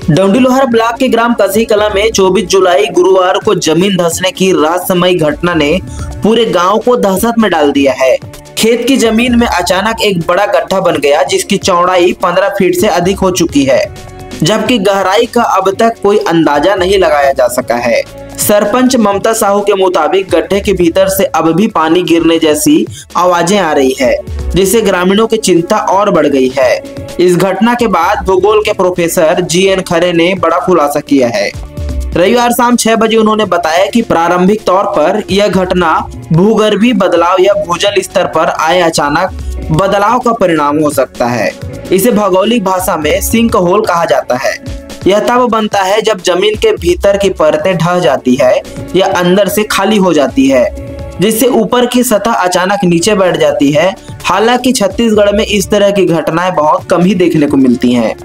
डंडीलोहार block के ग्राम कसी कला में 24 जुलाई गुरुवार को जमीन धंसने की रहस्यमयी घटना ने पूरे गांव को दहशत में डाल दिया है। खेत की जमीन में अचानक एक बड़ा गड्ढा बन गया जिसकी चौड़ाई 15 फीट से अधिक हो चुकी है, जबकि गहराई का अब तक कोई अंदाजा नहीं लगाया जा सका है। सरपंच ममता साहू के मुताबिक गड्ढे के भीतर से अब भी पानी गिरने जैसी आवाजें आ रही है, जिससे ग्रामीणों की चिंता और बढ़ गई है। इस घटना के बाद भूगोल के प्रोफेसर GN खरे ने बड़ा खुलासा किया है। रविवार शाम 6 बजे उन्होंने बताया कि प्रारंभिक तौर पर यह घटना भूगर्भीय बदलाव या भूजल स्तर पर आए अचानक बदलाव का परिणाम हो सकता है। इसे भौगोलिक भाषा में सिंक होल कहा जाता है। यह तब बनता है जब जमीन के भीतर की परतें ढह जाती है या अंदर से खाली हो जाती है, जिससे ऊपर की सतह अचानक नीचे बैठ जाती है। हालांकि छत्तीसगढ़ में इस तरह की घटनाएं बहुत कम ही देखने को मिलती हैं।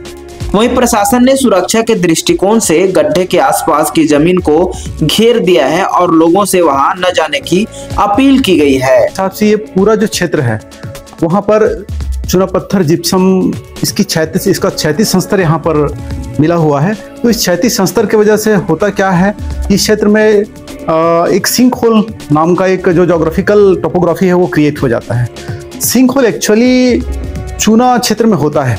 वहीं प्रशासन ने सुरक्षा के दृष्टिकोण से गड्ढे के आसपास की जमीन को घेर दिया है और लोगों से वहां न जाने की अपील की गई है। साथ से ये पूरा जो क्षेत्र है वहां पर चूना पत्थर जिप्सम इसका क्षैतिज संस्तर यहाँ पर मिला हुआ है। तो इस क्षैतिज संस्तर की वजह से होता क्या है, इस क्षेत्र में एक सिंक होल नाम का एक जो जोग्राफिकल टोपोग्राफी है वो क्रिएट हो जाता है। सिंक होल एक्चुअली चूना क्षेत्र में होता है।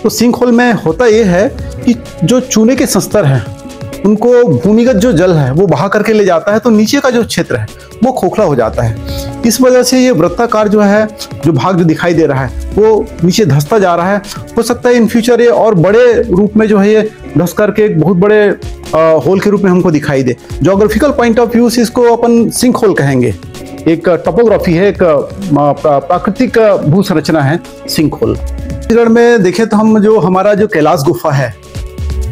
तो सिंक होल में होता ये है कि जो चूने के संस्तर हैं उनको भूमिगत जो जल है वो बहा करके ले जाता है, तो नीचे का जो क्षेत्र है वो खोखला हो जाता है। इस वजह से ये वृत्ताकार जो है, जो भाग जो दिखाई दे रहा है वो नीचे धंसता जा रहा है। हो सकता है इन फ्यूचर ये और बड़े रूप में जो है ये धंस करके एक बहुत बड़े होल के रूप में हमको दिखाई दे। जोग्राफिकल पॉइंट ऑफ व्यू से इसको अपन सिंक होल कहेंगे। एक टोपोग्राफी है, एक प्राकृतिक भू संरचना है सिंक होल। छत्तीसगढ़ में देखें तो हम जो हमारा जो कैलाश गुफा है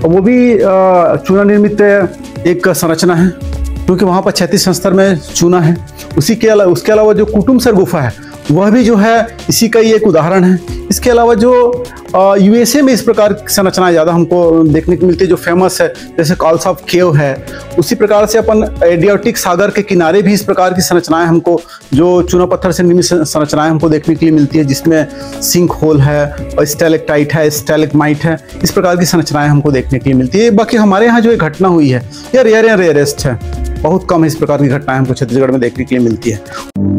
वो भी चूना निर्मित एक संरचना है, क्योंकि वहाँ पर क्षैतिज संस्तर में चूना है। उसके अलावा जो कुटुमसर गुफा है वह भी जो है इसी का ही एक उदाहरण है। इसके अलावा जो USA में इस प्रकार की संरचनाएं ज़्यादा हमको देखने को मिलती है, जो फेमस है, जैसे कॉल्स ऑफ केव है। उसी प्रकार से अपन एडियाटिक सागर के किनारे भी इस प्रकार की संरचनाएं हमको, जो चूना पत्थर से निर्मित संरचनाएं हमको देखने के लिए मिलती है, जिसमें सिंक होल है और स्टैलेक्टाइट है, स्टैलेग्माइट है। इस प्रकार की संरचनाएं हमको देखने के लिए मिलती है। बाकी हमारे यहाँ जो एक घटना हुई है यह रेयर एंड रेयरेस्ट है। बहुत कम इस प्रकार की घटनाएं हमको छत्तीसगढ़ में देखने के लिए मिलती है।